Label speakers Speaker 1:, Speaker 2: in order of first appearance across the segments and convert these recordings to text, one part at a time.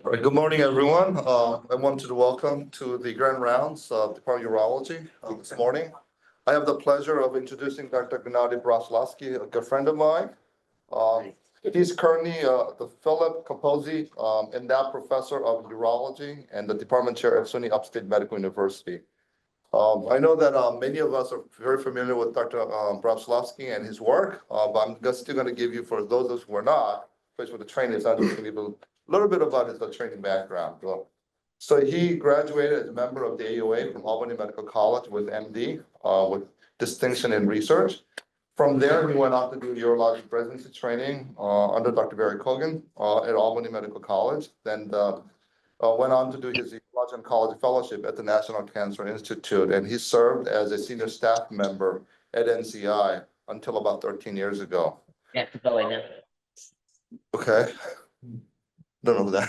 Speaker 1: All right, good morning, everyone. I wanted to welcome to the grand rounds of Department of Urology this morning. I have the pleasure of introducing Dr. Gennady Bratslavsky, a good friend of mine. He's currently the Phillip Capozzi Endowed Professor of Urology and the Department Chair at SUNY Upstate Medical University. I know that many of us are very familiar with Dr. Bratslavsky and his work, but I'm still going to give you, for those of us who are not, especially with the training, I'm just going to give a little bit about his training background. So he graduated as a member of the AUA from Albany Medical College with MD, with distinction in research. From there, he went on to do urologic residency training under Dr. Barry Cogan at Albany Medical College. Then went on to do his urology oncology fellowship at the National Cancer Institute, and he served as a senior staff member at NCI until about 13 years ago.
Speaker 2: Yeah, go in now.
Speaker 1: Okay. Don't know who that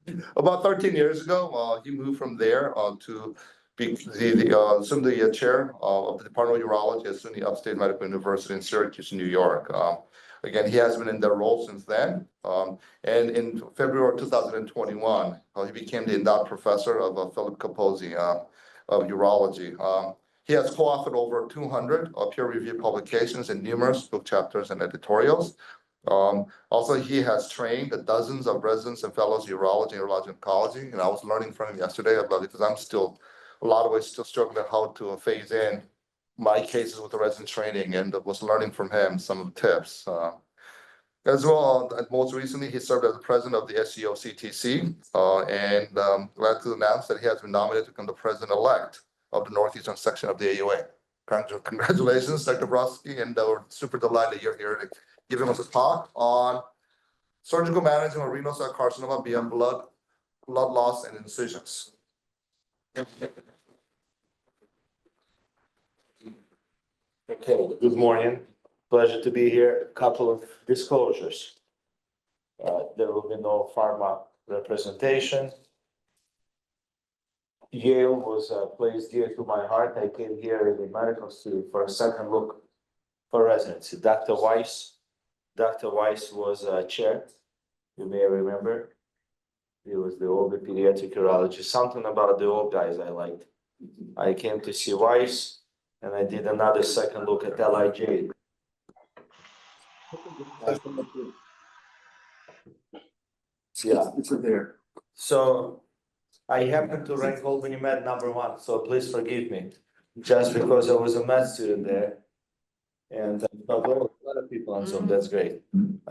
Speaker 1: is. About 13 years ago, he moved from there to be the chair of the Department of Urology at SUNY Upstate Medical University in Syracuse, New York. Again, he has been in that role since then. And in February 2021, he became the endowed professor of Phillip Capozzi of urology. He has co-authored over 200 peer-reviewed publications in numerous book chapters and editorials. Also, he has trained dozens of residents and fellows in urology and urologic oncology. And I was learning from him yesterday about it because I'm still, a lot of ways, still struggling how to phase in my cases with the resident training, and was learning from him some of the tips. As well, most recently, he served as the president of the SUNY, and glad to announce that he has been nominated to become the president-elect of the Northeastern section of the AUA. Congratulations, Dr. Bratslavsky, and we're super delighted you're here to give us a talk on surgical management of renal cell carcinoma beyond blood loss and incisions.
Speaker 3: Okay, good morning. Pleasure to be here. A couple of disclosures. There will be no pharma representation. Yale was a place dear to my heart. I came here as a medical student for a second look for residency. Dr. Weiss was a chair. You may remember. He was the OB pediatric urologist. Something about the old guys I liked. I came to see Weiss, and I did another second look at LIJ. Yeah, it's there. So I happen to rank Albany Med #1, so please forgive me, just because I was a med student there. And a lot of people on Zoom, that's great. And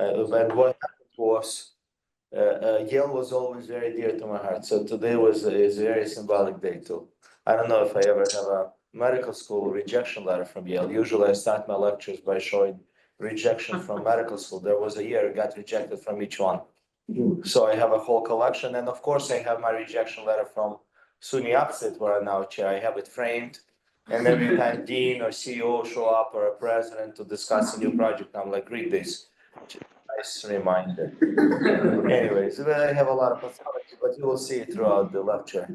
Speaker 3: what happened was, Yale was always very dear to my heart. So today is a very symbolic day too. I don't know if I ever have a medical school rejection letter from Yale. Usually I start my lectures by showing rejection from medical school. There was a year I got rejected from each one. So I have a whole collection. And of course I have my rejection letter from SUNY Upstate, where I'm now chair. I have it framed. And every time dean or CEO show up or a president to discuss a new project, I'm like, read this. Nice reminder. Anyways, I have a lot of authority, but you will see it throughout the lecture.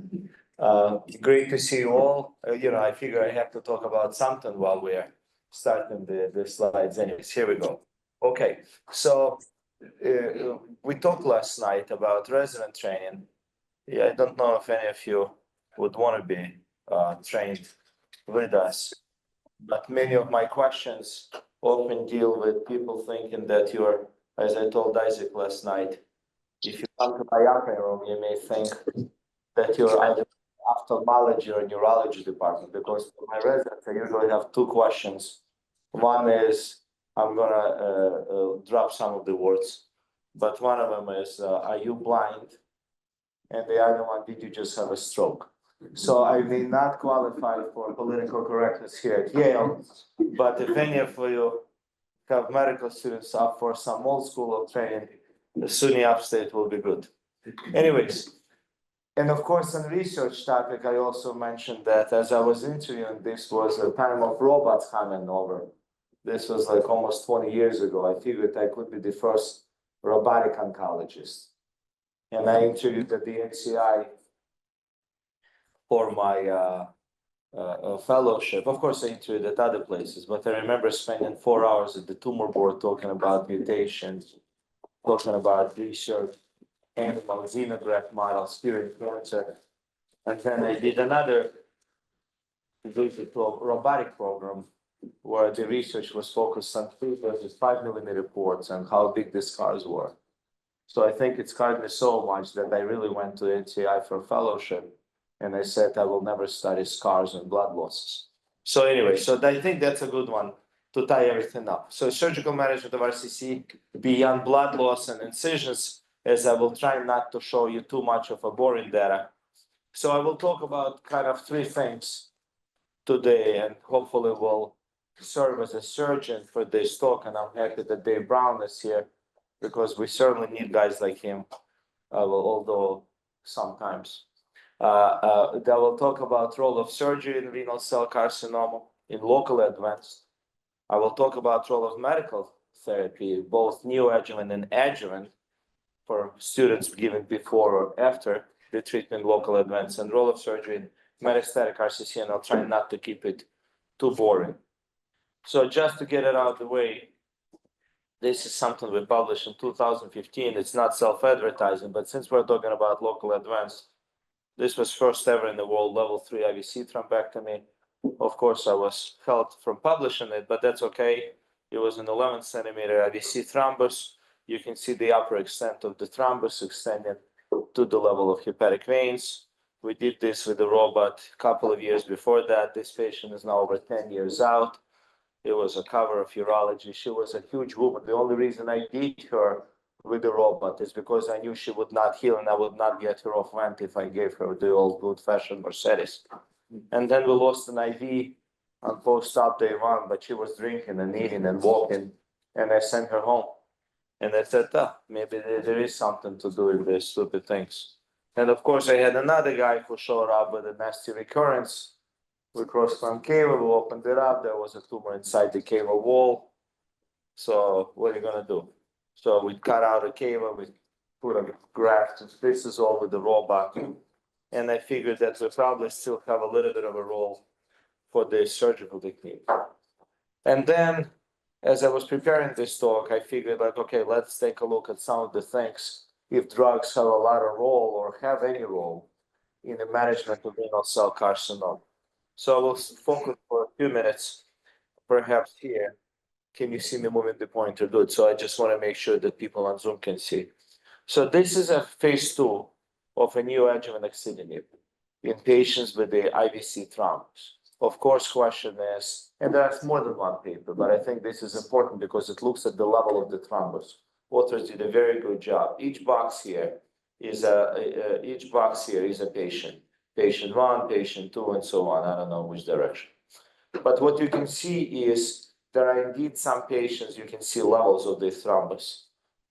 Speaker 3: Great to see you all. I figure I have to talk about something while we're starting the slides. Anyways, here we go. Okay, so we talked last night about resident training. Yeah, I don't know if any of you would want to be trained with us, but many of my questions often deal with people thinking that you're, as I told Isaac last night, if you come to my operating room, you may think that you're either ophthalmology or neurology department, because for my residents, I usually have two questions. One is, I'm gonna drop some of the words, but one of them is, are you blind? And the other one, did you just have a stroke? So I may not qualify for political correctness here at Yale, but if any of you have medical students up for some old school of training, the SUNY Upstate will be good. Anyways, and of course, on research topic, I also mentioned that as I was interviewing, this was a time of robots coming over. This was like almost 20 years ago. I figured I could be the first robotic oncologist. And I interviewed at the NCI for my fellowship. Of course, I interviewed at other places, but I remember spending 4 hours at the tumor board talking about mutations, talking about research. animal xenograft model, sputum cancer. And then I did another robotic program where the research was focused on 3 versus 5 millimeter ports and how big the scars were. So I think it scarred me so much that I really went to NCI for fellowship. And I said, I will never study scars and blood losses. So anyway, so I think that's a good one to tie everything up. So surgical management of RCC beyond blood loss and incisions, as I will try not to show you too much of a boring data. So I will talk about kind of 3 things today, and hopefully will serve as a surgeon for this talk. And I'm happy that Dave Brown is here, because we certainly need guys like him, although sometimes. That will talk about role of surgery in renal cell carcinoma in locally advanced. I will talk about role of medical therapy, both neoadjuvant and adjuvant, for students given before or after the treatment local advance, and role of surgery in metastatic RCC, and I'll try not to keep it too boring. So just to get it out of the way, this is something we published in 2015. It's not self-advertising, but since we're talking about local advance, this was first ever in the world level 3 IVC thrombectomy. Of course, I was held from publishing it, but that's okay. It was an 11 centimeter IVC thrombus. You can see the upper extent of the thrombus extending to the level of hepatic veins. We did this with the robot a couple of years before that. This patient is now over 10 years out. It was a cover of Urology. She was a huge woman. The only reason I did her with the robot is because I knew she would not heal and I would not get her off vent if I gave her the old good fashioned Mercedes. And then we lost an IV on post-op day 1, but she was drinking and eating and walking, and I sent her home. And I said, maybe there is something to do with these stupid things. And of course, I had another guy who showed up with a nasty recurrence. We crossed concava, we opened it up, there was a tumor inside the cava wall. So what are you gonna do? So we cut out a cava, we put a graft, this is all with the robot. And I figured that we probably still have a little bit of a role for the surgical technique. And then, as I was preparing this talk, I figured like, okay, let's take a look at some of the things, if drugs have a lot of role or have any role in the management of renal cell carcinoma. So I will focus for a few minutes, perhaps here. Can you see me moving the pointer? Good. So I just want to make sure that people on Zoom can see. So this is a phase 2 of a neoadjuvant axitinib in patients with the IVC thrombus. Of course, question is, and there's more than one paper, but I think this is important because it looks at the level of the thrombus. Authors did a very good job. Each box here is a patient. Patient 1, patient 2, and so on. I don't know which direction. But what you can see is there are indeed some patients, you can see levels of the thrombus.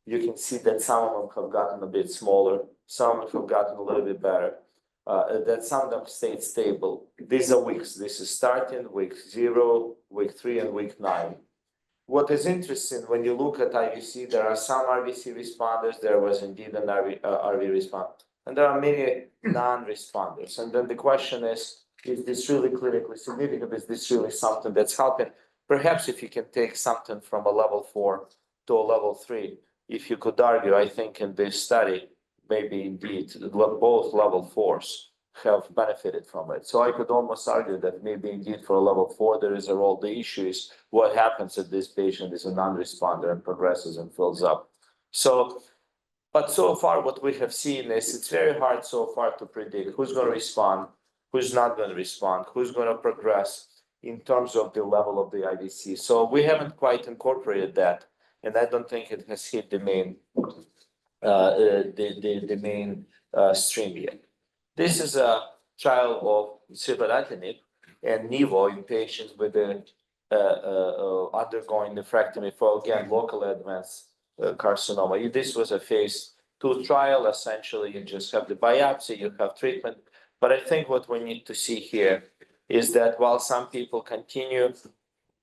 Speaker 3: You can see that some of them have gotten a bit smaller, some have gotten a little bit better, that some of them stayed stable. These are weeks. This is starting week 0, week 3, and week 9. What is interesting, when you look at IVC, there are some RVC responders, there was indeed an RV response, and there are many non-responders. And then the question is this really clinically significant? Is this really something that's helping? Perhaps if you can take something from a level 4 to a level 3, if you could argue, I think in this study, maybe indeed both level 4s have benefited from it. So I could almost argue that maybe indeed for a level 4, there is a role. The issue is what happens if this patient is a non-responder and progresses and fills up. So, but so far what we have seen is it's very hard so far to predict who's going to respond, who's not going to respond, who's going to progress in terms of the level of the IVC. So we haven't quite incorporated that, and I don't think it has hit the main stream yet. This is a trial of ciforadenib and nivo in patients with undergoing nephrectomy for, again, locally advanced carcinoma. This was a phase 2 trial. Essentially, you just have the biopsy, you have treatment. But I think what we need to see here is that while some people continue,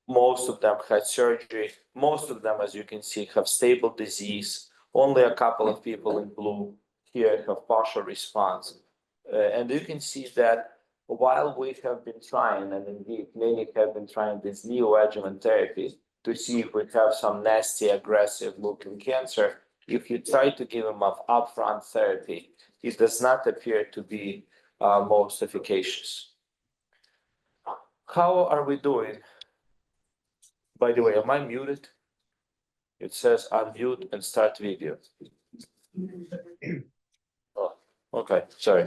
Speaker 3: most of them had surgery, most of them, as you can see, have stable disease. Only a couple of people in blue here have partial response. And you can see that while we have been trying, and indeed many have been trying this neoadjuvant therapy to see if we have some nasty, aggressive looking cancer, if you try to give them upfront therapy, it does not appear to be most efficacious. How are we doing? By the way, am I muted? It says unmute and start video. Oh, okay, sorry.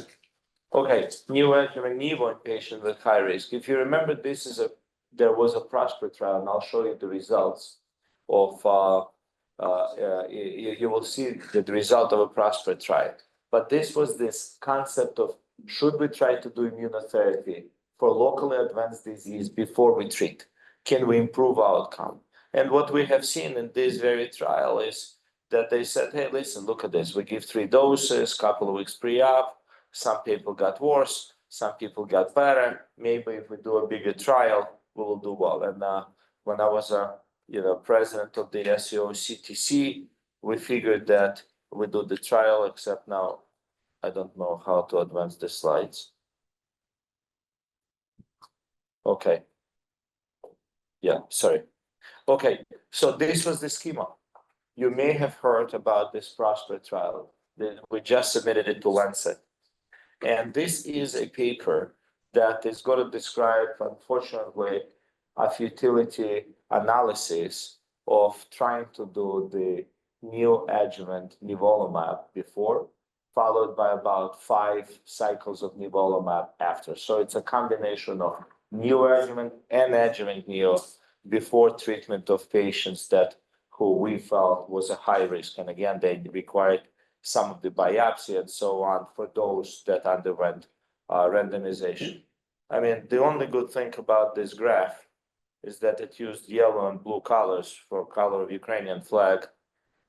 Speaker 3: Okay, neoadjuvant Nevo patient with high risk. If you remember, there was a PROSPER trial, and I'll show you the results of, you will see the result of a PROSPER trial. But this was this concept of, should we try to do immunotherapy for locally advanced disease before we treat? Can we improve outcome? And what we have seen in this very trial is that they said, hey, listen, look at this. We give 3 doses, couple of weeks pre-op. Some people got worse, some people got better. Maybe if we do a bigger trial, we will do well. And when I was president of the SUNY, we figured that we do the trial, except now I don't know how to advance the slides. Okay. Yeah, sorry. Okay, so this was the schema. You may have heard about this PROSPER trial. We just submitted it to Lancet. And this is a paper that is going to describe, unfortunately, a futility analysis of trying to do the neoadjuvant nivolumab before, followed by about 5 cycles of nivolumab after. So it's a combination of neoadjuvant and adjuvant neo before treatment of patients who we felt was a high risk. And again, they required some of the biopsy and so on for those that underwent randomization. I mean, the only good thing about this graph is that it used yellow and blue colors for color of Ukrainian flag,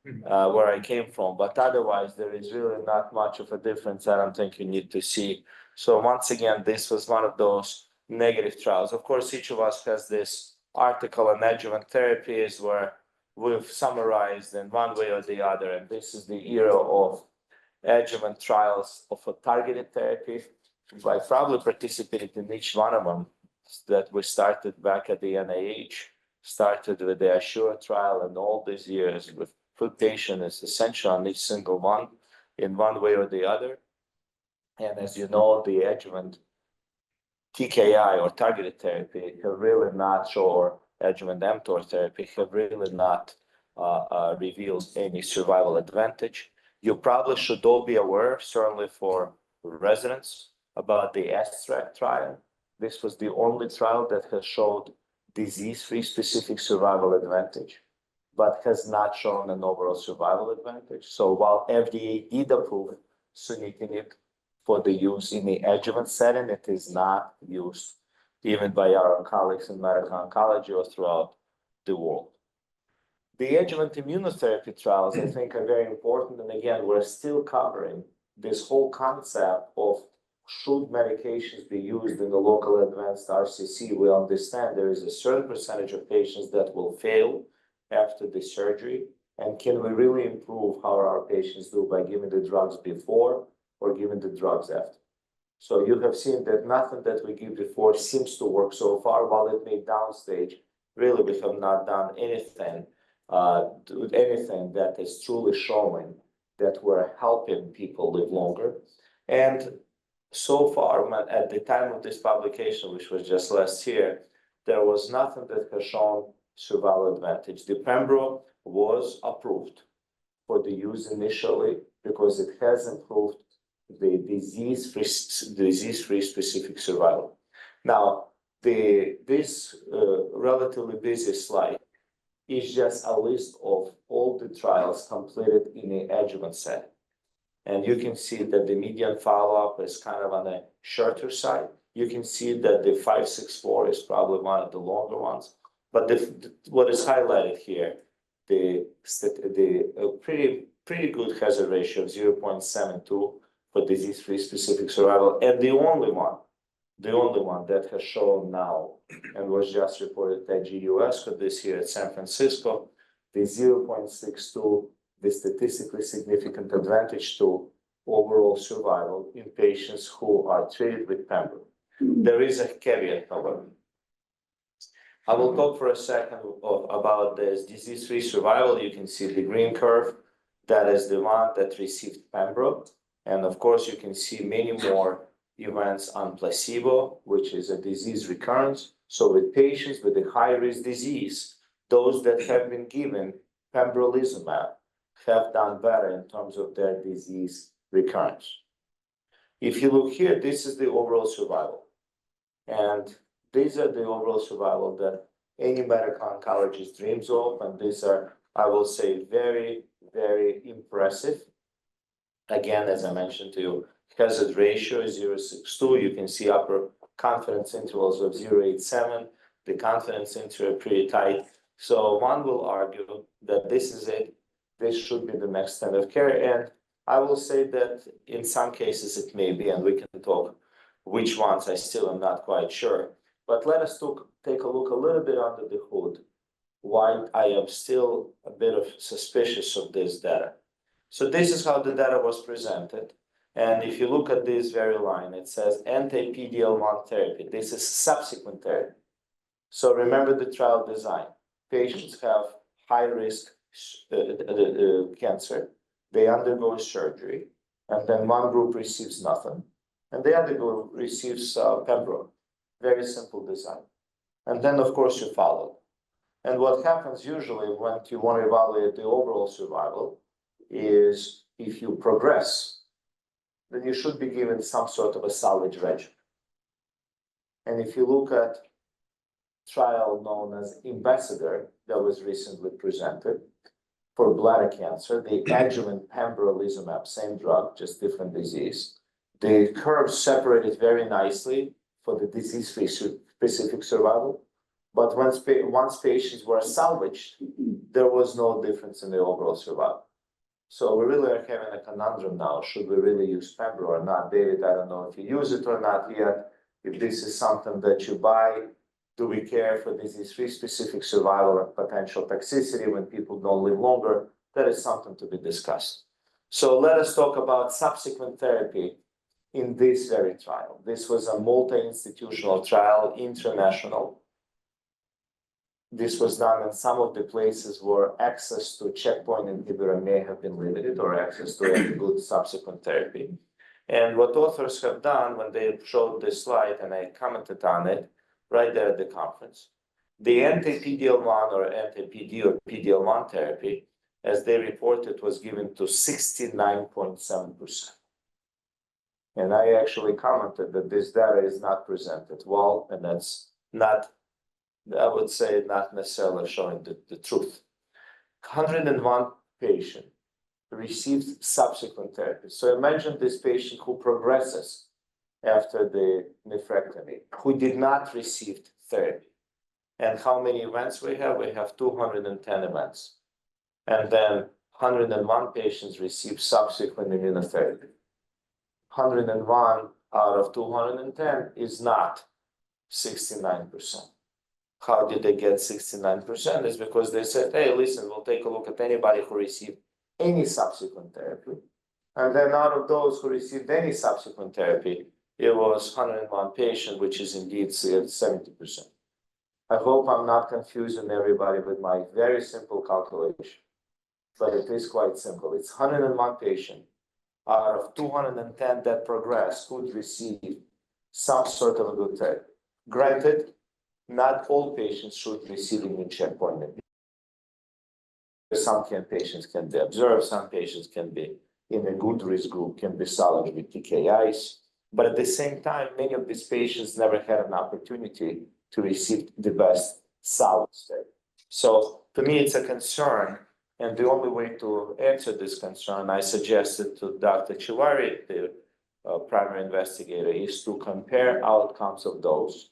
Speaker 3: where I came from. But otherwise, there is really not much of a difference. I don't think you need to see. So once again, this was one of those negative trials. Of course, each of us has this article on adjuvant therapies where we've summarized in one way or the other, and this is the era of adjuvant trials of a targeted therapy. I probably participated in each one of them that we started back at the NIH, started with the Assure trial, and all these years with full patient is essential on each single one in one way or the other. And as you know, the adjuvant TKI or targeted therapy have really not, or adjuvant mTOR therapy have really not revealed any survival advantage. You probably should all be aware, certainly for residents, about the STRAC trial. This was the only trial that has showed disease-free specific survival advantage, but has not shown an overall survival advantage. So while FDA did approve sunitinib for the use in the adjuvant setting, it is not used even by our colleagues in medical oncology or throughout the world. The adjuvant immunotherapy trials, I think, are very important. And again, we're still covering this whole concept of should medications be used in the local advanced RCC. We understand there is a certain percentage of patients that will fail after the surgery. And can we really improve how our patients do by giving the drugs before or giving the drugs after? So you have seen that nothing that we give before seems to work so far. While it may downstage, really we have not done anything that is truly showing that we're helping people live longer. And so far, at the time of this publication, which was just last year, there was nothing that has shown survival advantage. The Pembro was approved for the use initially because it has improved the disease-free specific survival. Now, this relatively busy slide is just a list of all the trials completed in the adjuvant setting. And you can see that the median follow-up is kind of on the shorter side. You can see that the 564 is probably one of the longer ones. But what is highlighted here, the pretty good hazard ratio of 0.72 for disease-free specific survival. And the only one that has shown now and was just reported at GUS this year at San Francisco, the 0.62, the statistically significant advantage to overall survival in patients who are treated with Pembro. There is a caveat, however. I will talk for a second about this disease-free survival. You can see the green curve. That is the one that received pembro. And of course, you can see many more events on placebo, which is a disease recurrence. So with patients with a high-risk disease, those that have been given pembrolizumab have done better in terms of their disease recurrence. If you look here, this is the overall survival. And these are the overall survival that any medical oncologist dreams of. And these are, I will say, very, very impressive. Again, as I mentioned to you, hazard ratio is 0.62. You can see upper confidence intervals of 0.87. The confidence interval pretty tight. So one will argue that this is it. This should be the next standard of care. And I will say that in some cases it may be, and we can talk which ones I still am not quite sure. But let us take a look a little bit under the hood, why I am still a bit of suspicious of this data. So this is how the data was presented. And if you look at this very line, it says anti-PD-L1 therapy. This is subsequent therapy. So remember the trial design. Patients have high-risk cancer. They undergo surgery, and then one group receives nothing, and the other group receives pembro. Very simple design. And then, of course, you follow. And what happens usually when you want to evaluate the overall survival is if you progress, then you should be given some sort of a salvage regimen. And if you look at trial known as Ambassador that was recently presented for bladder cancer, the adjuvant pembrolizumab, same drug, just different disease. The curves separated very nicely for the disease-free specific survival. But once patients were salvaged, there was no difference in the overall survival. So we really are having a conundrum now. Should we really use pembro or not? David, I don't know if you use it or not yet. If this is something that you buy, do we care for disease-free specific survival and potential toxicity when people don't live longer? That is something to be discussed. So let us talk about subsequent therapy in this very trial. This was a multi-institutional trial, international. This was done in some of the places where access to checkpoint inhibitor may have been limited or access to a good subsequent therapy. And what authors have done when they showed this slide, and I commented on it right there at the conference, the anti-PD-L1 or anti-PD or PD-L1 therapy, as they reported, was given to 69.7%. And I actually commented that this data is not presented well, and that's not, I would say, not necessarily showing the truth. 101 patient received subsequent therapy. So imagine this patient who progresses after the nephrectomy, who did not receive therapy. And how many events we have? We have 210 events. And then 101 patients receive subsequent immunotherapy. 101 out of 210 is not 69%. How did they get 69%? Is because they said, hey, listen, we'll take a look at anybody who received any subsequent therapy. And then out of those who received any subsequent therapy, it was 101 patients, which is indeed 70%. I hope I'm not confusing everybody with my very simple calculation, but it is quite simple. It's 101 patients out of 210 that progressed could receive some sort of a good therapy. Granted, not all patients should receive immune checkpoint inhibitor. Some patients can be observed, some patients can be in a good risk group, can be salvaged with TKIs. But at the same time, many of these patients never had an opportunity to receive the best salvage therapy. So to me, it's a concern. And the only way to answer this concern, I suggested to Dr. Chivari, the primary investigator, is to compare outcomes of those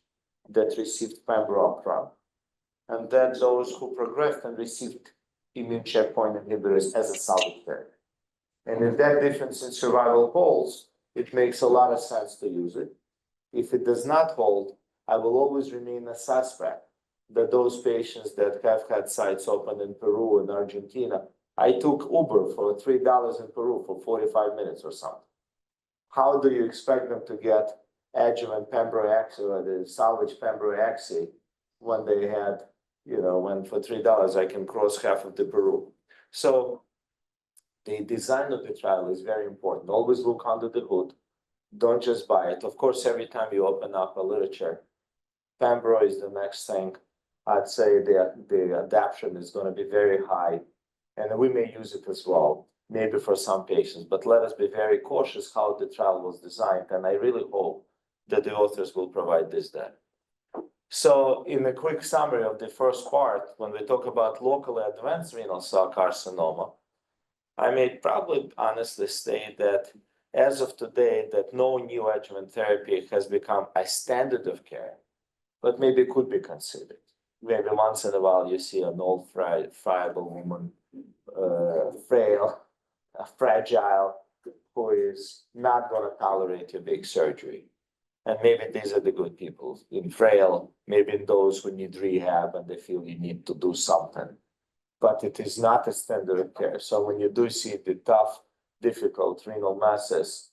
Speaker 3: that received pembro upfront, and then those who progressed and received immune checkpoint inhibitors as a salvage therapy. And if that difference in survival holds, it makes a lot of sense to use it. If it does not hold, I will always remain a suspect that those patients that have had sites open in Peru and Argentina, I took Uber for $3 in Peru for 45 minutes or something. How do you expect them to get adjuvant pembrolizumab or the salvage pembrolizumab when they had, when for $3 I can cross half of the Peru? So the design of the trial is very important. Always look under the hood. Don't just buy it. Of course, every time you open up a literature, Pembro is the next thing. I'd say the adaptation is going to be very high, and we may use it as well, maybe for some patients. But let us be very cautious how the trial was designed, and I really hope that the authors will provide this data. So, in a quick summary of the first part, when we talk about locally advanced renal cell carcinoma, I may probably honestly state that as of today, that no neoadjuvant therapy has become a standard of care, but maybe could be considered. Maybe once in a while you see an old friable woman, frail, fragile, who is not going to tolerate a big surgery. And maybe these are the good people in frail, maybe those who need rehab and they feel you need to do something. But it is not a standard of care. So when you do see the tough, difficult renal masses,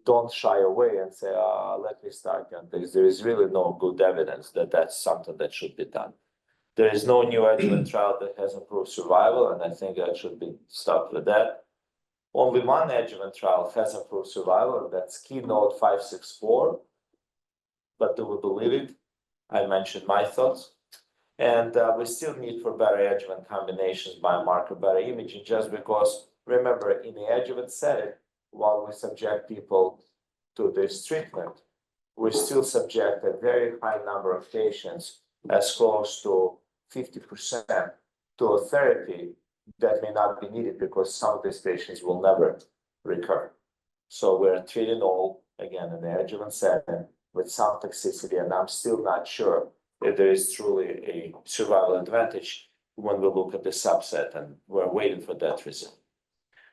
Speaker 3: don't shy away and say, let me start on this. There is really no good evidence that that's something that should be done. There is no neoadjuvant trial that has improved survival, and I think that should be stopped with that. Only one adjuvant trial has improved survival, and that's Keynote 564. But do we believe it? I mentioned my thoughts. And we still need for better adjuvant combinations, biomarker, better imaging, just because, remember, in the adjuvant setting, while we subject people to this treatment, we still subject a very high number of patients, as close to 50%, to a therapy that may not be needed because some of these patients will never recur. So we're treating all, again, in the adjuvant setting with some toxicity, and I'm still not sure if there is truly a survival advantage when we look at the subset, and we're waiting for that result.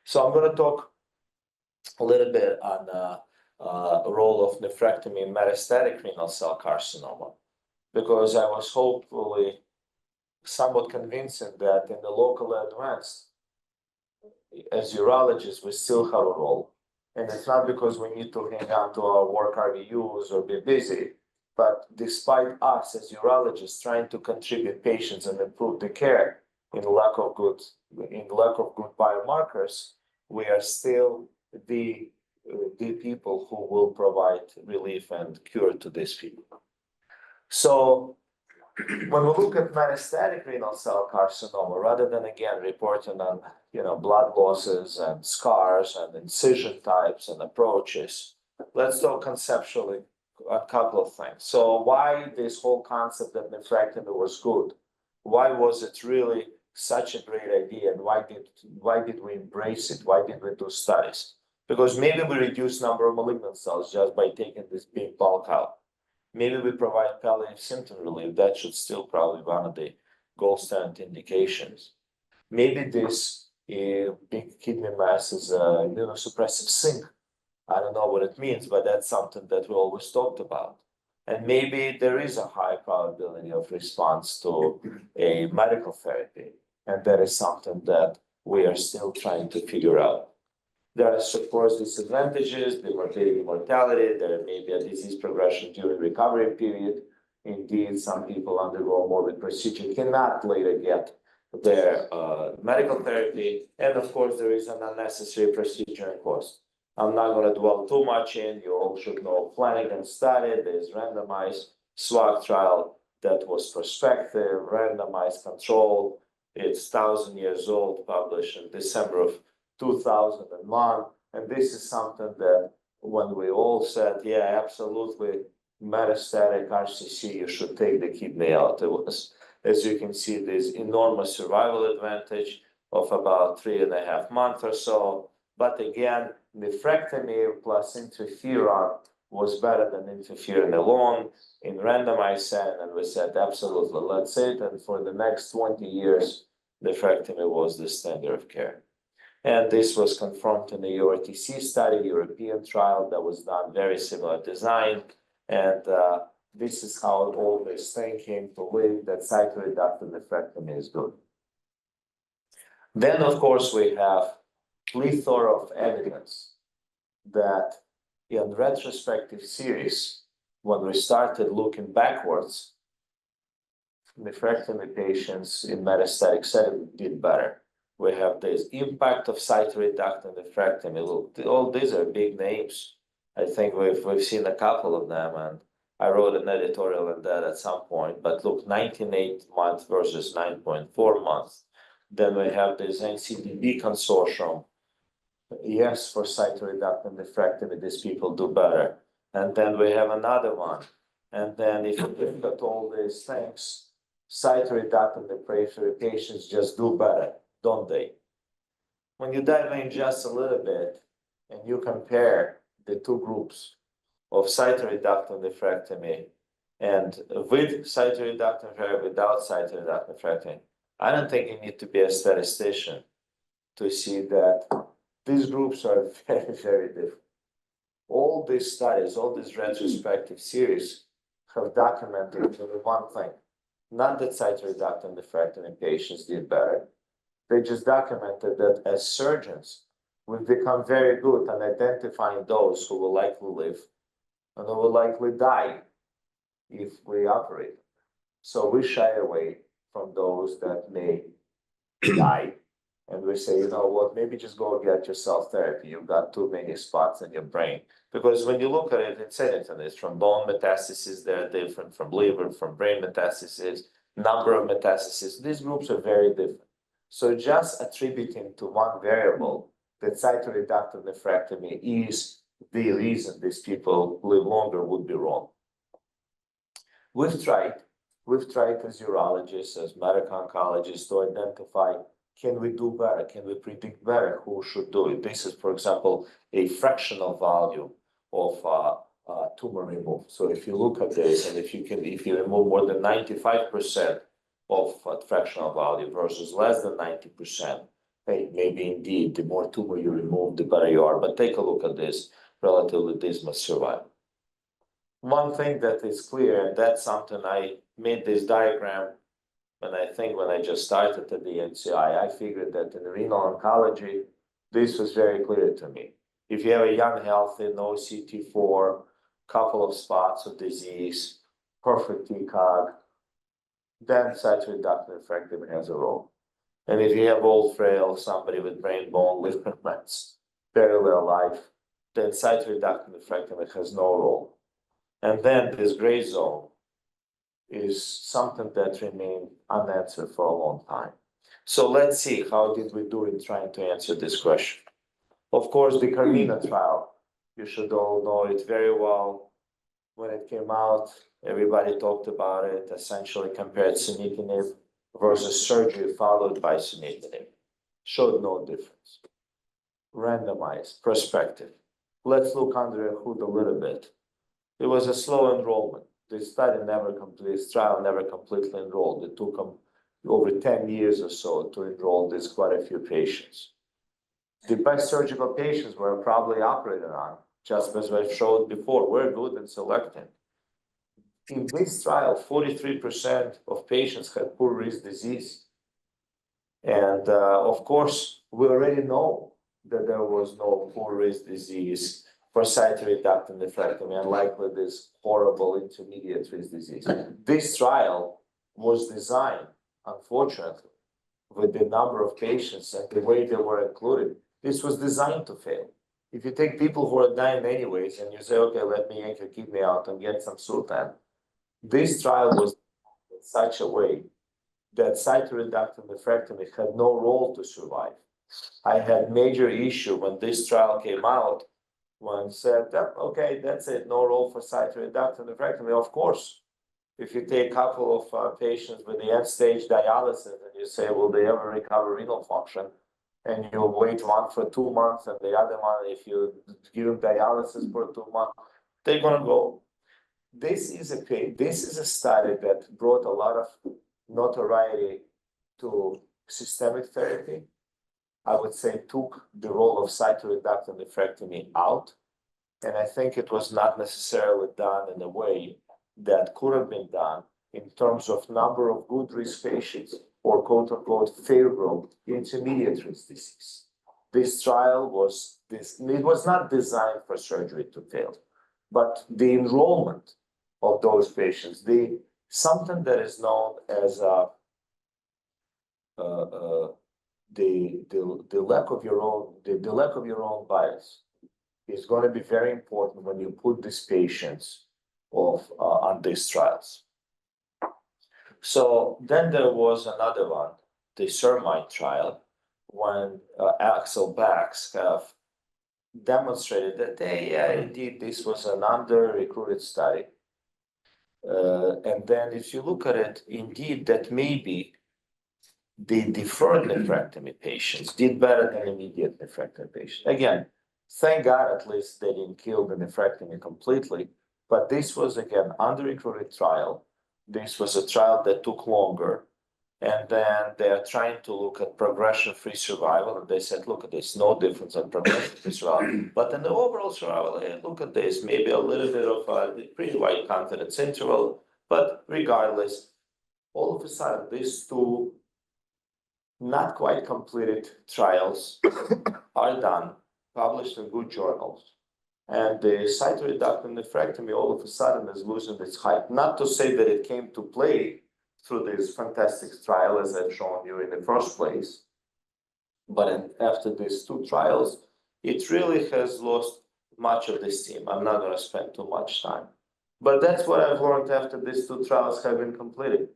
Speaker 3: So I'm going to talk a little bit on the role of nephrectomy in metastatic renal cell carcinoma, because I was hopefully somewhat convincing that in the locally advanced, as urologists, we still have a role. And it's not because we need to hang on to our work RVUs or be busy, but despite us as urologists trying to contribute patients and improve the care in lack of good biomarkers, we are still the people who will provide relief and cure to these people. So when we look at metastatic renal cell carcinoma, rather than again reporting on blood losses and scars and incision types and approaches, let's talk conceptually a couple of things. So why this whole concept that nephrectomy was good? Why was it really such a great idea, and why did we embrace it? Why did we do studies? Because maybe we reduce number of malignant cells just by taking this big bulk out. Maybe we provide palliative symptom relief. That should still probably be one of the gold standard indications. Maybe this big kidney mass is a immunosuppressive sink. I don't know what it means, but that's something that we always talked about. And maybe there is a high probability of response to a medical therapy. And that is something that we are still trying to figure out. There are, of course, disadvantages, the morbidity, mortality. There may be a disease progression during recovery period. Indeed, some people undergo morbid procedure cannot later get their medical therapy. And of course, there is an unnecessary procedure and cost. I'm not going to dwell too much in. You all should know Flanagan study. There's randomized SWOG trial that was prospective, randomized control. It's 1,000 years old, published in December of 2001. And this is something that when we all said, yeah, absolutely, metastatic RCC, you should take the kidney out. It was, as you can see, this enormous survival advantage of about 3.5 months or so. But again, nephrectomy plus interferon was better than interferon alone in randomized setting, and we said, absolutely, let's it. And for the next 20 years, nephrectomy was the standard of care. And this was confirmed in the RCC study, European trial that was done, very similar design. And this is how all this thing came to live, that cytoreductive nephrectomy is good. Then, of course, we have plethora of evidence that in retrospective series, when we started looking backwards, nephrectomy patients in metastatic setting did better. We have this impact of cytoreductive nephrectomy. Look, all these are big names. I think we've seen a couple of them, and I wrote an editorial on that at some point. But look, 19.8 months versus 9.4 months. Then we have this NCDB consortium. Yes, for cytoreductive nephrectomy, these people do better. And then we have another one. And then if you look at all these things, cytoreductive nephrectomy patients just do better, don't they? When you dive in just a little bit and you compare the two groups of cytoreductive nephrectomy and with cytoreductive nephrectomy, without cytoreductive nephrectomy, I don't think you need to be a statistician to see that these groups are very, very different. All these studies, all these retrospective series have documented one thing, not that cytoreductive nephrectomy patients did better. They just documented that as surgeons, we've become very good at identifying those who will likely live and who will likely die if we operate. So we shy away from those that may die. And we say, you know what, maybe just go get yourself therapy. You've got too many spots in your brain. Because when you look at it, it's anything. It's from bone metastases, they're different, from liver, from brain metastases, number of metastases. These groups are very different. So just attributing to one variable that cytoreductive nephrectomy is the reason these people live longer would be wrong. We've tried as urologists, as medical oncologists to identify, can we do better? Can we predict better who should do it? This is, for example, a fractional value of tumor removal. So if you look at this, and if you remove more than 95% of fractional value versus less than 90%, hey, maybe indeed, the more tumor you remove, the better you are. But take a look at this relatively dismal survival. One thing that is clear, and that's something I made this diagram. And I think when I just started at the NCI, I figured that in renal oncology, this was very clear to me. If you have a young, healthy, no CT4, couple of spots of disease, perfect TCOG, then cytoreductive nephrectomy has a role. And if you have old, frail, somebody with brain, bone, liver mets, very little life, then cytoreductive nephrectomy has no role. And then this gray zone is something that remained unanswered for a long time. So let's see, how did we do in trying to answer this question? Of course, the Carmina trial, you should all know it very well. When it came out, everybody talked about it, essentially compared sunitinib versus surgery followed by sunitinib. Showed no difference. Randomized, prospective. Let's look under the hood a little bit. It was a slow enrollment. This trial never completely enrolled. It took them over 10 years or so to enroll this quite a few patients. The best surgical patients were probably operated on, just as I showed before, we're good in selecting. In this trial, 43% of patients had poor risk disease. And of course, we already know that there was no poor risk disease for cytoreductive nephrectomy, unlikely this horrible intermediate risk disease. This trial was designed, unfortunately, with the number of patients and the way they were included. This was designed to fail. If you take people who are dying anyways and you say, okay, let me yank your kidney out and get some sultan, this trial was in such a way that cytoreductive nephrectomy had no role to survive. I had major issue when this trial came out. One said, okay, that's it, no role for cytoreductive nephrectomy. Of course, if you take a couple of patients with the end-stage dialysis and you say, will they ever recover renal function? And you wait one for 2 months and the other one, if you give them dialysis for 2 months, they're gonna go. This is a study that brought a lot of notoriety to systemic therapy. I would say took the role of cytoreductive nephrectomy out. And I think it was not necessarily done in a way that could have been done in terms of number of good risk patients or quote unquote favorable intermediate risk disease. This trial it was not designed for surgery to fail, but the enrollment of those patients, something that is known as the lack of your own, the lack of your own bias is going to be very important when you put these patients on these trials. So then there was another one, the Sermine trial, when Axel Backs have demonstrated that indeed this was an under-recruited study. And then if you look at it, indeed that maybe the deferred nephrectomy patients did better than immediate nephrectomy patients. Again, thank God at least they didn't kill the nephrectomy completely, but this was again under-recruited trial. This was a trial that took longer. And then they're trying to look at progression-free survival. And they said, look at this, no difference on progression-free survival. But in the overall survival, hey, look at this, maybe a little bit of a pretty wide confidence interval. But regardless, all of a sudden, these two not quite completed trials are done, published in good journals. And the cytoreductive nephrectomy all of a sudden is losing its hype. Not to say that it came to play through this fantastic trial, as I've shown you in the first place. But after these two trials, it really has lost much of the steam. I'm not going to spend too much time. But that's what I've learned after these two trials have been completed.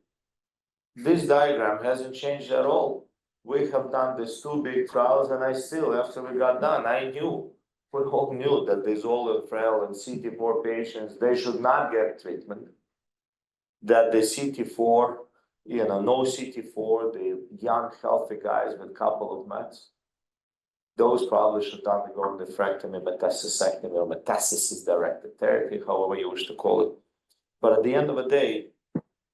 Speaker 3: This diagram hasn't changed at all. We have done these two big trials, and I still, after we got done, we all knew that these old and frail and CT4 patients, they should not get treatment. That the CT4, no CT4, the young, healthy guys with a couple of meds, those probably should undergo nephrectomy, metastasectomy, or metastasis-directed therapy, however you wish to call it. But at the end of the day,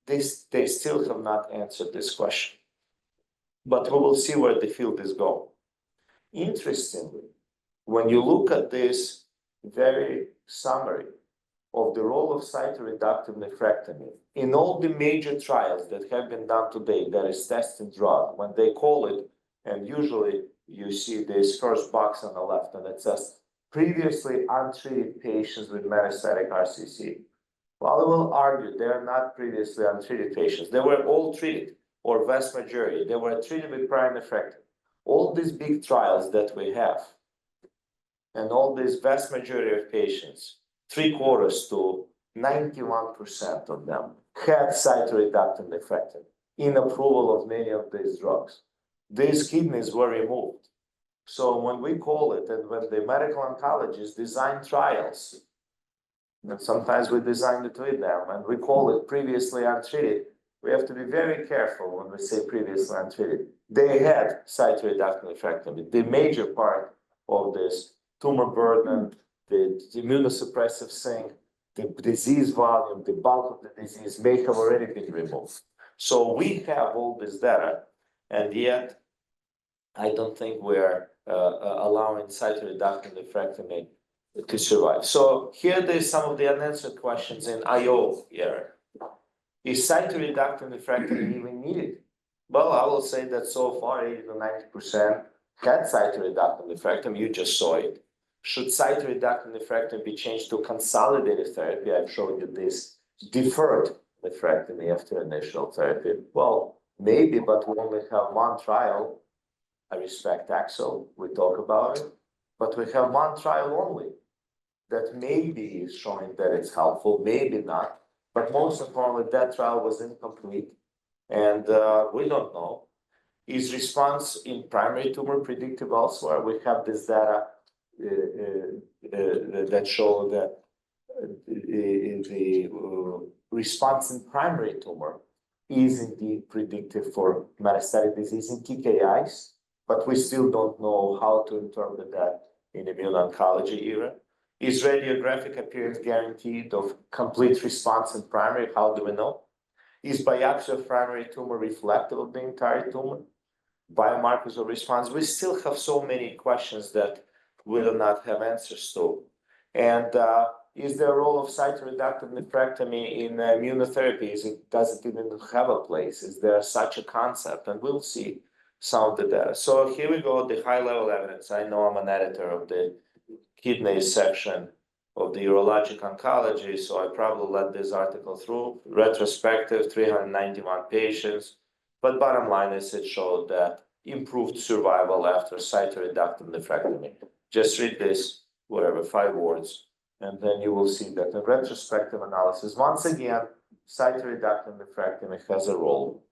Speaker 3: they still have not answered this question. But we will see where the field is going. Interestingly, when you look at this very summary of the role of cytoreductive nephrectomy in all the major trials that have been done today that is testing drug, when they call it, and usually you see this first box on the left, and it says previously untreated patients with metastatic RCC. Well, I will argue they're not previously untreated patients. They were all treated, or vast majority. They were treated with prior nephrectomy. All these big trials that we have, and all this vast majority of patients, 3/4 to 91% of them had cytoreductive nephrectomy in approval of many of these drugs. These kidneys were removed. So when we call it, and when the medical oncologists design trials, and sometimes we design it with them, and we call it previously untreated, we have to be very careful when we say previously untreated. They had cytoreductive nephrectomy. The major part of this tumor burden, the immunosuppressive thing, the disease volume, the bulk of the disease may have already been removed. So we have all this data, and yet I don't think we're allowing cytoreductive nephrectomy to survive. So here there's some of the unanswered questions in IO era. Is cytoreductive nephrectomy even needed? Well, I will say that so far 80 to 90% had cytoreductive nephrectomy. You just saw it. Should cytoreductive nephrectomy be changed to consolidated therapy? I've showed you this deferred nephrectomy after initial therapy. Well, maybe, but we only have one trial. I respect Axel, we talk about it, but we have one trial only that maybe is showing that it's helpful, maybe not. But most importantly, that trial was incomplete, and we don't know. Is response in primary tumor predictive elsewhere? We have this data that show that the response in primary tumor is indeed predictive for metastatic disease in TKIs, but we still don't know how to interpret that in immuno-oncology era. Is radiographic appearance guaranteed of complete response in primary? How do we know? Is biopsy of primary tumor reflective of the entire tumor? Biomarkers of response? We still have so many questions that we do not have answers to. And is there a role of cytoreductive nephrectomy in immunotherapy? Does it even have a place? Is there such a concept? And we'll see some of the data. So here we go, the high-level evidence. I know I'm an editor of the kidney section of the urologic oncology, so I probably let this article through. Retrospective, 391 patients. But bottom line is it showed that improved survival after cytoreductive nephrectomy. Just read this, whatever, 5 words, and then you will see that in retrospective analysis, once again, cytoreductive nephrectomy has a role.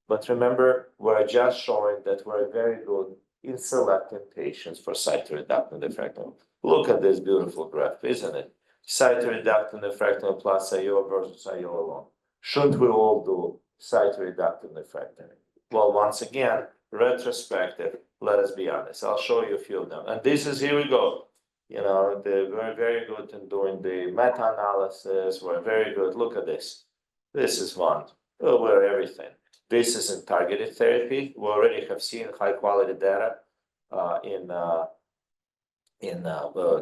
Speaker 3: But remember, we're just showing that we're very good in selecting patients for cytoreductive nephrectomy. Look at this beautiful graph, isn't it? Cytoreductive nephrectomy plus IO versus IO alone. Should we all do cytoreductive nephrectomy? Well, once again, retrospective, let us be honest. I'll show you a few of them. And this is, here we go. You know, we're very good in doing the meta-analysis. We're very good. Look at this. This is one. Oh, we're everything. This is in targeted therapy. We already have seen high quality data in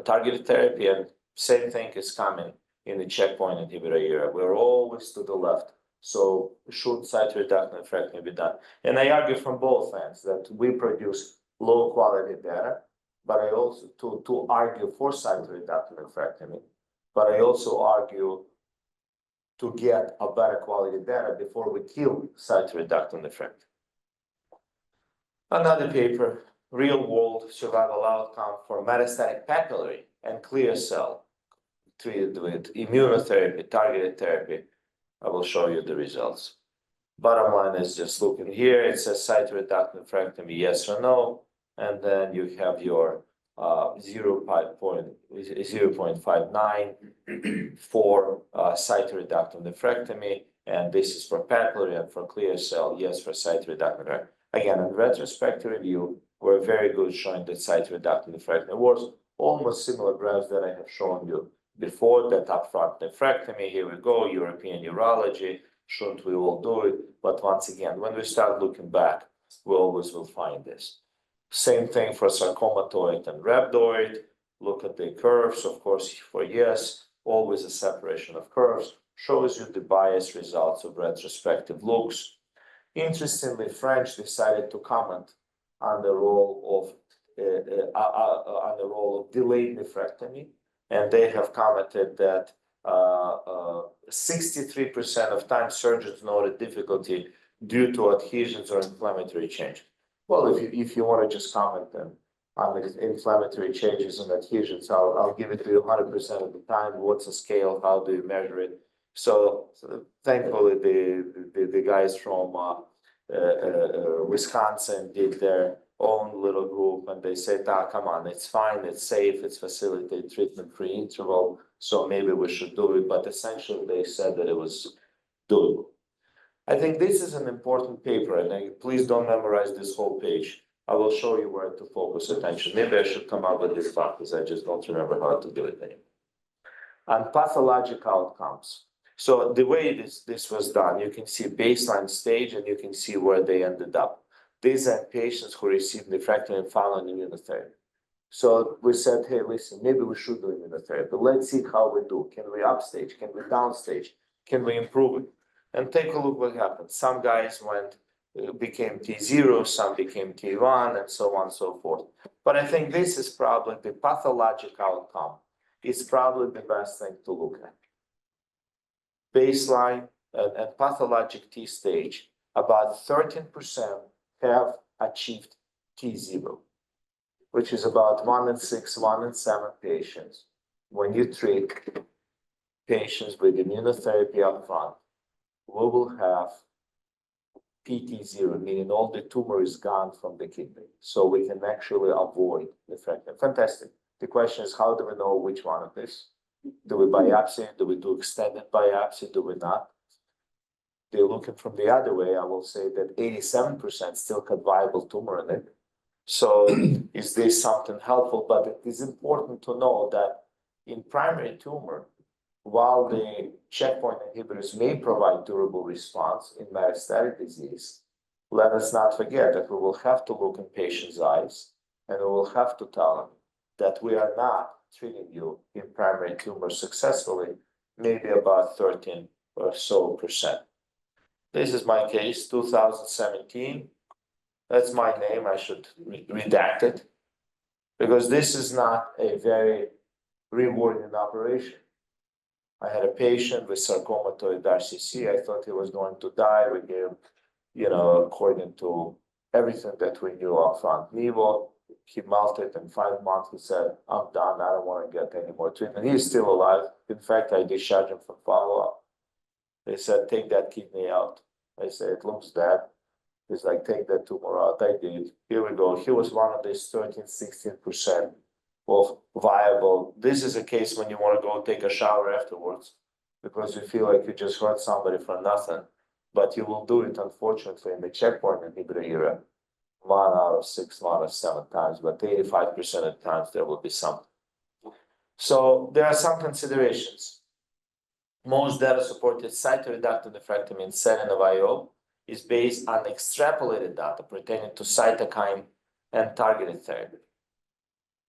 Speaker 3: targeted therapy, and same thing is coming in the checkpoint inhibitor area. We're always to the left. So should cytoreductive nephrectomy be done? And I argue from both ends that we produce low quality data, but I also to argue for cytoreductive nephrectomy, but I also argue to get a better quality data before we kill cytoreductive nephrectomy. Another paper, real world survival outcome for metastatic papillary and clear cell treated with immunotherapy, targeted therapy. I will show you the results. Bottom line is just looking here, it says cytoreductive nephrectomy, yes or no, and then you have your 0.59 for cytoreductive nephrectomy, and this is for papillary, and for clear cell, yes for cytoreductive nephrectomy. Again, in retrospective review, we're very good showing that cytoreductive nephrectomy works. Almost similar graphs that I have shown you before, that upfront nephrectomy. Here we go, European urology. Shouldn't we all do it? But once again, when we start looking back, we always will find this. Same thing for sarcomatoid and rhabdoid. Look at the curves, of course, for yes, always a separation of curves. Shows you the biased results of retrospective looks. Interestingly, French decided to comment on the role of delayed nephrectomy, and they have commented that 63% of time surgeons noted difficulty due to adhesions or inflammatory change. Well, if you want to just comment on the inflammatory changes and adhesions, I'll give it to you 100% of the time. What's the scale? How do you measure it? So thankfully, the guys from Wisconsin did their own little group, and they said, come on, it's fine, it's safe, it's facilitated treatment-free interval, so maybe we should do it. But essentially, they said that it was doable. I think this is an important paper, and please don't memorize this whole page. I will show you where to focus attention. Maybe I should come up with this fact, because I just don't remember how to do it anymore. On pathologic outcomes. So the way this was done, you can see baseline stage, and you can see where they ended up. These are patients who received nephrectomy and following immunotherapy. So we said, hey, listen, maybe we should do immunotherapy. Let's see how we do. Can we upstage? Can we downstage? Can we improve it? And take a look what happened. Some guys became T0, some became T1, and so on and so forth. But I think this is probably the pathologic outcome. It's probably the best thing to look at. Baseline and pathologic T stage, about 13% have achieved T0, which is about 1 in 6, 1 in 7 patients. When you treat patients with immunotherapy up front, we will have PT0, meaning all the tumor is gone from the kidney. So we can actually avoid nephrectomy. Fantastic. The question is, how do we know which one of this? Do we biopsy? Do we do extended biopsy? Do we not? They're looking from the other way. I will say that 87% still got viable tumor in it. So is this something helpful? But it is important to know that in primary tumor, while the checkpoint inhibitors may provide durable response in metastatic disease, let us not forget that we will have to look in patients' eyes, and we will have to tell them that we are not treating you in primary tumor successfully, maybe about 13 or so %. This is my case, 2017. That's my name. I should redact it, because this is not a very rewarding operation. I had a patient with sarcomatoid RCC. I thought he was going to die. We gave, according to everything that we knew upfront. Nevo, he melted in 5 months. He said, I'm done. I don't want to get any more treatment. He's still alive. In fact, I discharged him from follow-up. They said, take that kidney out. I said, it looks bad. He's like, take that tumor out. I did. Here we go. He was one of these 13-16% of viable. This is a case when you want to go take a shower afterwards because you feel like you just hurt somebody for nothing. But you will do it, unfortunately, in the checkpoint inhibitor era, 1 out of 6, 1 out of 7 times, but 85% of the times there will be something. So there are some considerations. Most data supported cytoreductive nephrectomy in setting of IO is based on extrapolated data pertaining to cytokine and targeted therapy.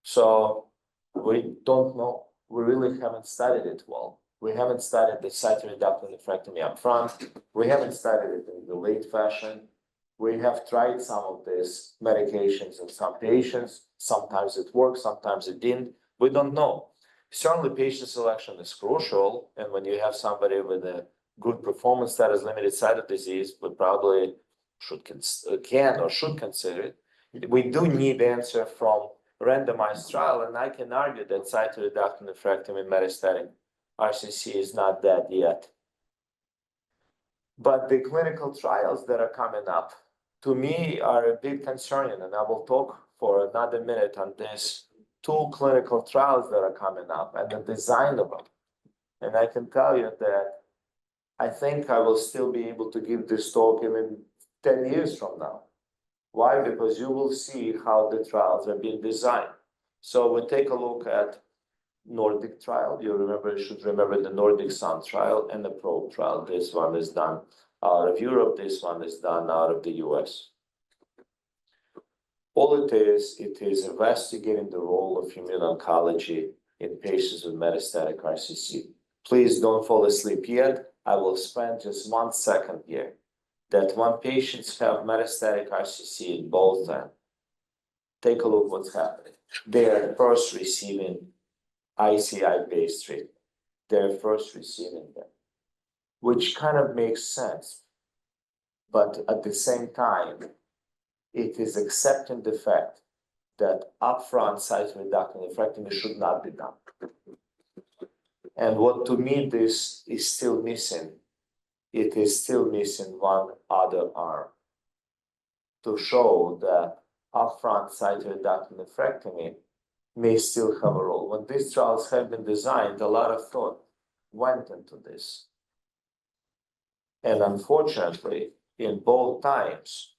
Speaker 3: So we don't know. We really haven't studied it well. We haven't studied the cytoreductive nephrectomy up front. We haven't studied it in the late fashion. We have tried some of these medications in some patients. Sometimes it worked, sometimes it didn't. We don't know. Certainly patient selection is crucial. And when you have somebody with a good performance status, limited site of disease, we probably can or should consider it. We do need answer from randomized trial, and I can argue that cytoreductive nephrectomy metastatic RCC is not that yet. But the clinical trials that are coming up, to me, are a bit concerning, and I will talk for another minute on this. 2 clinical trials that are coming up and the design of them. And I can tell you that I think I will still be able to give this talk even 10 years from now. Why? Because you will see how the trials are being designed. So we take a look at Nordic trial. You should remember the Nordic Sun trial and the PROBE trial. This one is done out of Europe. This one is done out of the US. All it is investigating the role of immuno-oncology in patients with metastatic RCC. Please don't fall asleep yet. I will spend just 1 second here. That when patients have metastatic RCC in both them, take a look what's happening. They're first receiving ICI-based treatment. They're first receiving them, which kind of makes sense. But at the same time, it is accepting the fact that upfront cytoreductive nephrectomy should not be done. And what to me this is still missing, it is still missing one other arm to show that upfront cytoreductive nephrectomy may still have a role. When these trials have been designed, a lot of thought went into this. And unfortunately, in both times,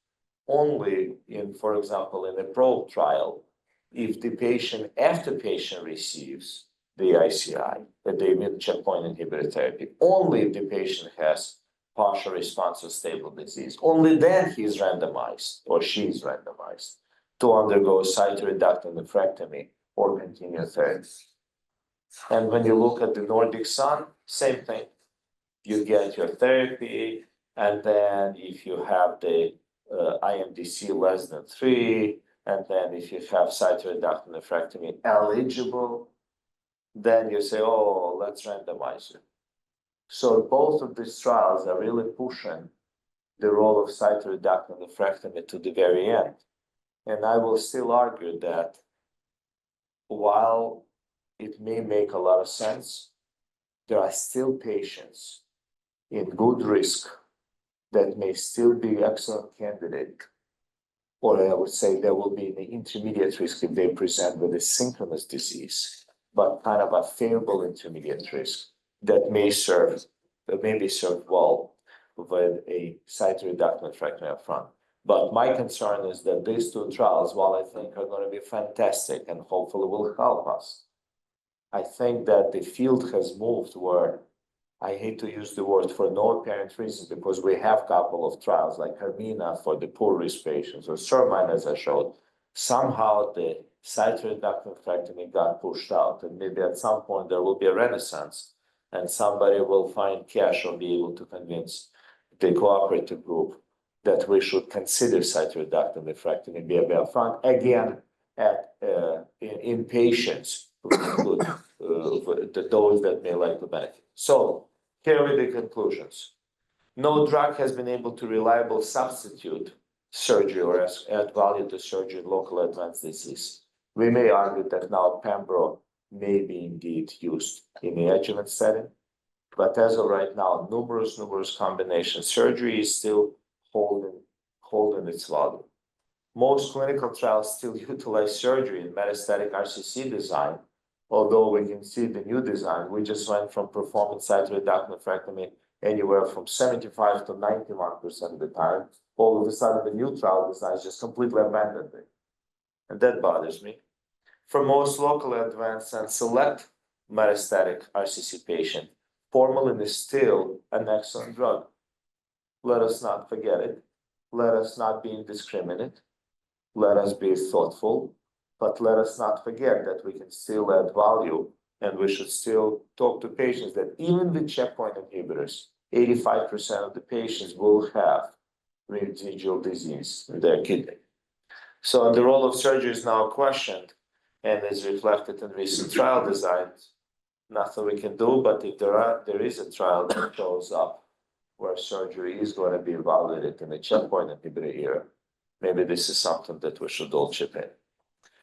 Speaker 3: only in, for example, in a PROBE trial, if the patient, after patient receives the ICI, the immune checkpoint inhibitor therapy, only if the patient has partial response to stable disease, only then he is randomized or she is randomized to undergo cytoreductive nephrectomy or continue therapy. And when you look at the Nordic Sun, same thing. You get your therapy, and then if you have the IMDC less than 3, and then if you have cytoreductive nephrectomy eligible, then you say, oh, let's randomize it. So both of these trials are really pushing the role of cytoreductive nephrectomy to the very end. And I will still argue that while it may make a lot of sense, there are still patients in good risk that may still be excellent candidate, or I would say there will be the intermediate risk if they present with a synchronous disease, but kind of a favorable intermediate risk that may be served well with a cytoreductive nephrectomy up front. But my concern is that these 2 trials, while I think are going to be fantastic and hopefully will help us, I think that the field has moved where, I hate to use the word for no apparent reason, because we have a couple of trials like Hermina for the poor risk patients, or Sermine, as I showed. Somehow the cytoreductive nephrectomy got pushed out, and maybe at some point there will be a renaissance, and somebody will find cash or be able to convince the cooperative group that we should consider cytoreductive nephrectomy be up front again in patients with those that may likely benefit. So here are the conclusions. No drug has been able to reliably substitute surgery or add value to surgery in local advanced disease. We may argue that now Pembro may be indeed used in the adjuvant setting, but as of right now, numerous combinations. Surgery is still holding its value. Most clinical trials still utilize surgery in metastatic RCC design, although we can see the new design, we just went from performing cytoreductive nephrectomy anywhere from 75 to 91% of the time. All of a sudden, the new trial design just completely abandoned it. And that bothers me. For most local advanced and select metastatic RCC patient, formalin is still an excellent drug. Let us not forget it. Let us not be indiscriminate. Let us be thoughtful, but let us not forget that we can still add value, and we should still talk to patients that even with checkpoint inhibitors, 85% of the patients will have residual disease in their kidney. So the role of surgery is now questioned and is reflected in recent trial designs. Nothing we can do, but if there is a trial that shows up where surgery is going to be evaluated in the checkpoint inhibitor era, maybe this is something that we should all chip in.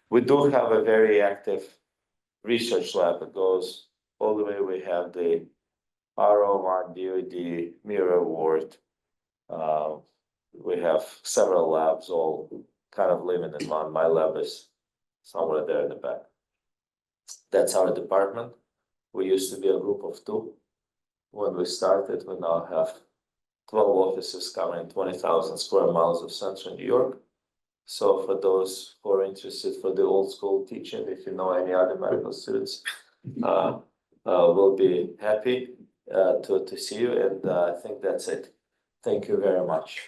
Speaker 3: We do have a very active research lab that goes all the way. We have the RO1 DoD Mirror Award. We have several labs all kind of living in one. My lab is somewhere there in the back. That's our department. We used to be a group of 2 when we started. We now have 12 offices covering 20,000 square miles of central New York. So for those who are interested for the old school teaching, if you know any other medical students, we'll be happy to see you. And I think that's it. Thank you very much.